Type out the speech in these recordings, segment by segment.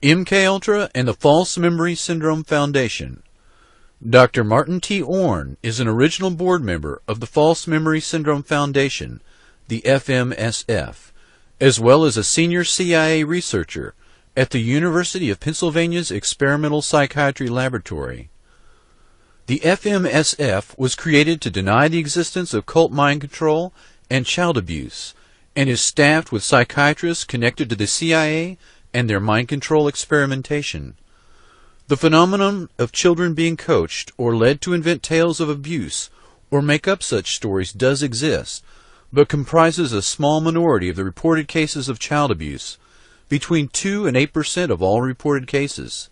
MKULTRA and the False Memory Syndrome Foundation. Dr. Martin T. Orn is an original board member of the False Memory Syndrome Foundation, the FMSF, as well as a senior CIA researcher at the University of Pennsylvania's Experimental Psychiatry Laboratory. The FMSF was created to deny the existence of cult mind control and child abuse, and is staffed with psychiatrists connected to the CIA and their mind control experimentation. The phenomenon of children being coached or led to invent tales of abuse or make up such stories does exist, but comprises a small minority of the reported cases of child abuse, between 2 and 8% of all reported cases.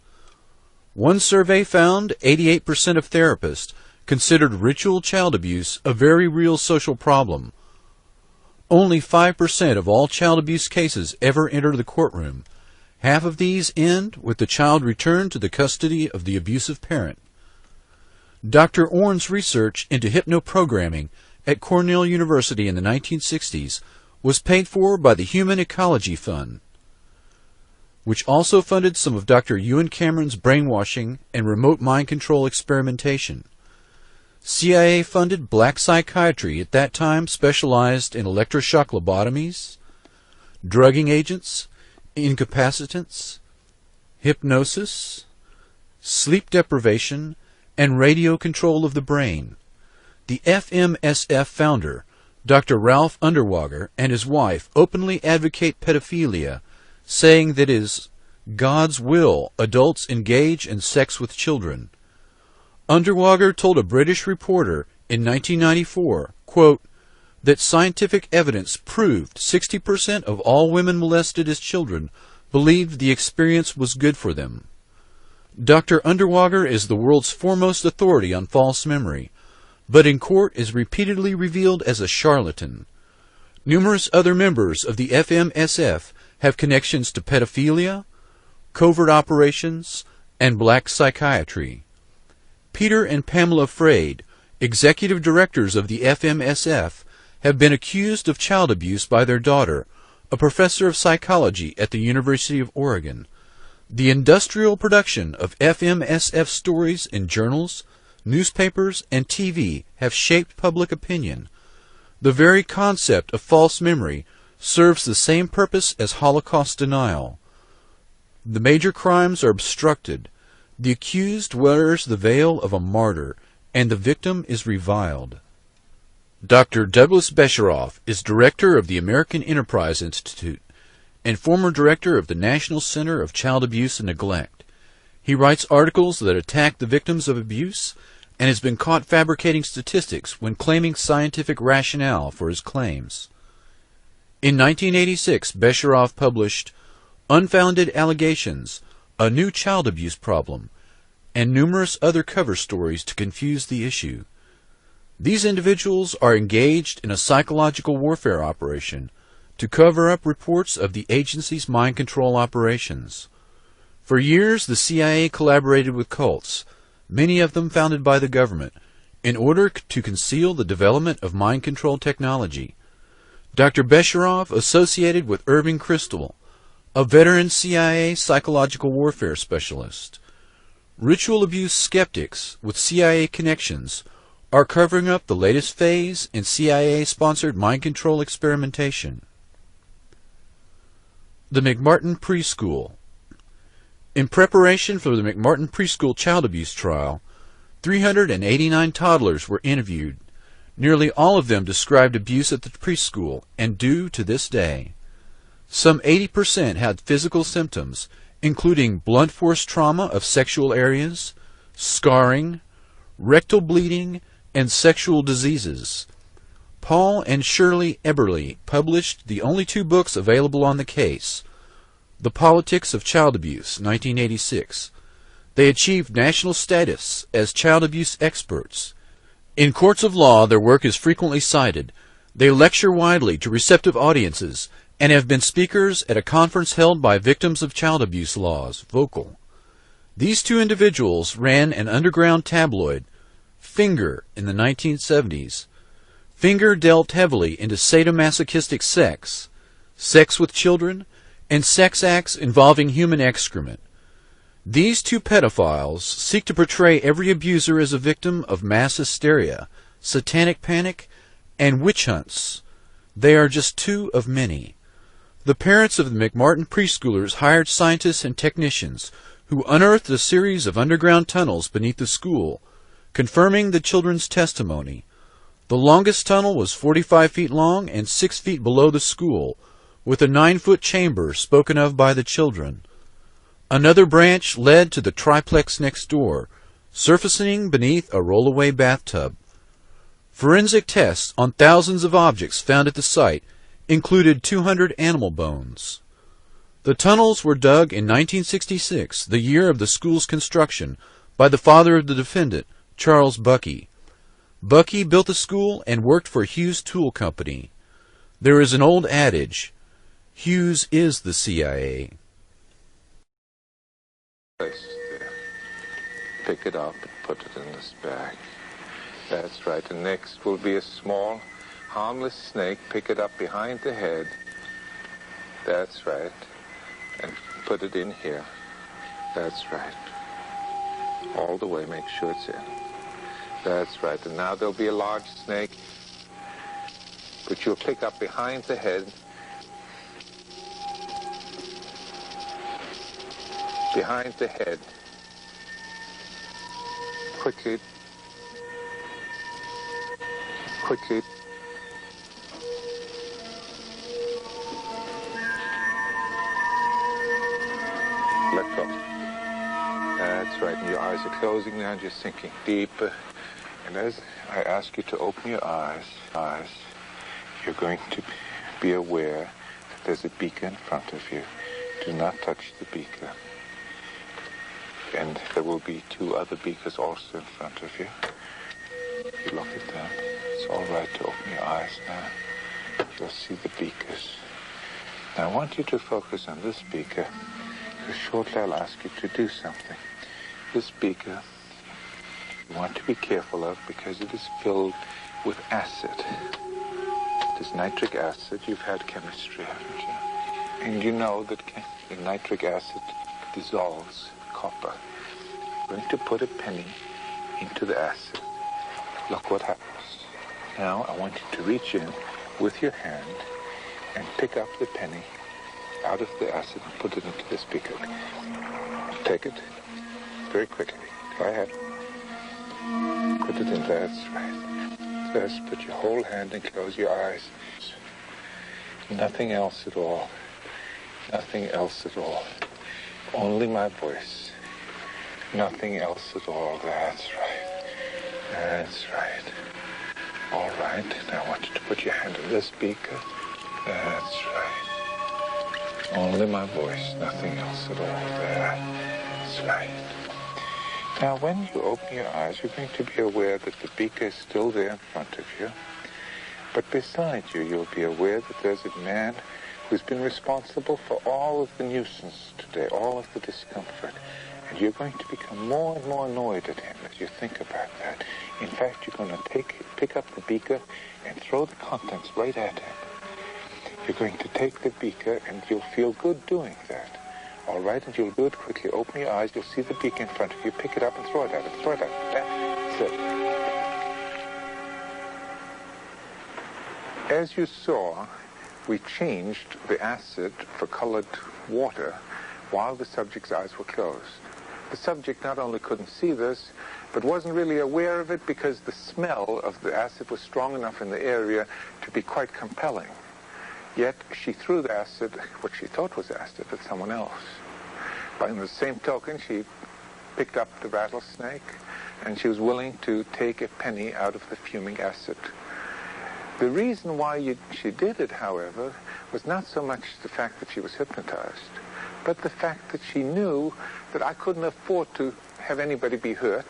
One survey found 88% of therapists considered ritual child abuse a very real social problem. Only 5% of all child abuse cases ever enter the courtroom. Half of these end with the child returned to the custody of the abusive parent. Dr. Orn's research into hypnoprogramming at Cornell University in the 1960s was paid for by the Human Ecology Fund, which also funded some of Dr. Ewan Cameron's brainwashing and remote mind control experimentation. CIA-funded black psychiatry at that time specialized in electroshock lobotomies, drugging agents, incapacitants, hypnosis, sleep deprivation, and radio control of the brain. The FMSF founder, Dr. Ralph Underwager, and his wife openly advocate pedophilia, saying that it is God's will adults engage in sex with children. Underwager told a British reporter in 1994, quote, that scientific evidence proved 60% of all women molested as children believed the experience was good for them. Dr. Underwager is the world's foremost authority on false memory, but in court is repeatedly revealed as a charlatan. Numerous other members of the FMSF have connections to pedophilia, covert operations, and black psychiatry. Peter and Pamela Frade, executive directors of the FMSF, have been accused of child abuse by their daughter, a professor of psychology at the University of Oregon. The industrial production of FMSF stories in journals, newspapers, and TV have shaped public opinion. The very concept of false memory serves the same purpose as Holocaust denial. The major crimes are obstructed. The accused wears the veil of a martyr, and the victim is reviled. Dr. Douglas Besheroff is director of the American Enterprise Institute and former director of the National Center of Child Abuse and Neglect. He writes articles that attack the victims of abuse and has been caught fabricating statistics when claiming scientific rationale for his claims. In 1986, Besheroff published Unfounded Allegations, A New Child Abuse Problem, and numerous other cover stories to confuse the issue. These individuals are engaged in a psychological warfare operation to cover up reports of the agency's mind control operations. For years, the CIA collaborated with cults, many of them founded by the government, in order to conceal the development of mind control technology. Dr. Besheroff associated with Irving Kristol, a veteran CIA psychological warfare specialist. Ritual abuse skeptics with CIA connections are covering up the latest phase in CIA-sponsored mind control experimentation. The McMartin Preschool. In preparation for the McMartin Preschool child abuse trial, 389 toddlers were interviewed. Nearly all of them described abuse at the preschool and do to this day. Some 80% had physical symptoms, including blunt force trauma of sexual areas, scarring, rectal bleeding, and sexual diseases. Paul and Shirley Eberly published the only 2 books available on the case, The Politics of Child Abuse, 1986. They achieved national status as child abuse experts. In courts of law, their work is frequently cited. They lecture widely to receptive audiences and have been speakers at a conference held by Victims of Child Abuse Laws, VOCAL. These 2 individuals ran an underground tabloid, Finger, in the 1970s. Finger delved heavily into sadomasochistic sex, sex with children, and sex acts involving human excrement. These two pedophiles seek to portray every abuser as a victim of mass hysteria, satanic panic, and witch hunts. They are just two of many. The parents of the McMartin preschoolers hired scientists and technicians who unearthed a series of underground tunnels beneath the school, confirming the children's testimony. The longest tunnel was 45 feet long and 6 feet below the school, with a 9-foot chamber spoken of by the children. Another branch led to the triplex next door, surfacing beneath a rollaway bathtub. Forensic tests on thousands of objects found at the site included 200 animal bones. The tunnels were dug in 1966, the year of the school's construction, by the father of the defendant, Charles Buckey. Buckey built the school and worked for Hughes Tool Company. There is an old adage, Hughes is the CIA. Pick it up and put it in this bag. That's right. And next will be a small, harmless snake. Pick it up behind the head. That's right. And put it in here. That's right. All the way, make sure it's in. That's right. And now there'll be a large snake, which you'll pick up behind the head. Behind the head. Quickly. Quickly. Let go. That's right. And your eyes are closing now, just sinking deeper. And as I ask you to open your eyes, you're going to be aware that there's a beaker in front of you. Do not touch the beaker. And there will be 2 other beakers also in front of you. You look at them. It's all right to open your eyes now. You'll see the beakers. Now I want you to focus on this beaker, because shortly I'll ask you to do something. This beaker, you want to be careful of because it is filled with acid. It is nitric acid. You've had chemistry, haven't you? And you know that the nitric acid dissolves copper. I'm going to put a penny into the acid. Look what happens. Now I want you to reach in with your hand and pick up the penny out of the acid and put it into this beaker. Take it very quickly. Go ahead. Put it in there. That's right. Just put your whole hand and close your eyes. Nothing else at all. Nothing else at all. Only my voice. Nothing else at all. That's right. That's right. All right. Now I want you to put your hand in this beaker. That's right. Only my voice. Nothing else at all. That's right. Now when you open your eyes, you're going to be aware that the beaker is still there in front of you. But beside you, you'll be aware that there's a man who's been responsible for all of the nuisance today, all of the discomfort. And you're going to become more and more annoyed at him as you think about that. In fact, you're going to pick up the beaker and throw the contents right at him. You're going to take the beaker and you'll feel good doing that. All right, and you'll do it quickly. Open your eyes, you'll see the beaker in front of you. Pick it up and throw it at him. Throw it at him. That's it. As you saw, we changed the acid for colored water while the subject's eyes were closed. The subject not only couldn't see this, but wasn't really aware of it because the smell of the acid was strong enough in the area to be quite compelling. Yet she threw the acid, what she thought was acid, at someone else. By the same token, she picked up the rattlesnake, and she was willing to take a penny out of the fuming acid. The reason why she did it, however, was not so much the fact that she was hypnotized, but the fact that she knew that I couldn't afford to have anybody be hurt,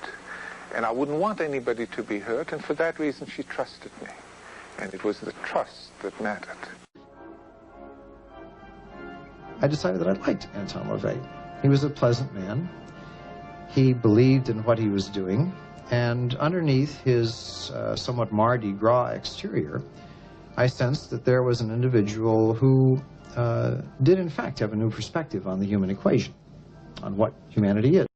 and I wouldn't want anybody to be hurt, and for that reason she trusted me. And it was the trust that mattered. I decided that I liked Anton LaVey. He was a pleasant man. He believed in what he was doing, and underneath his somewhat Mardi Gras exterior, I sensed that there was an individual who did in fact have a new perspective on the human equation, on what humanity is.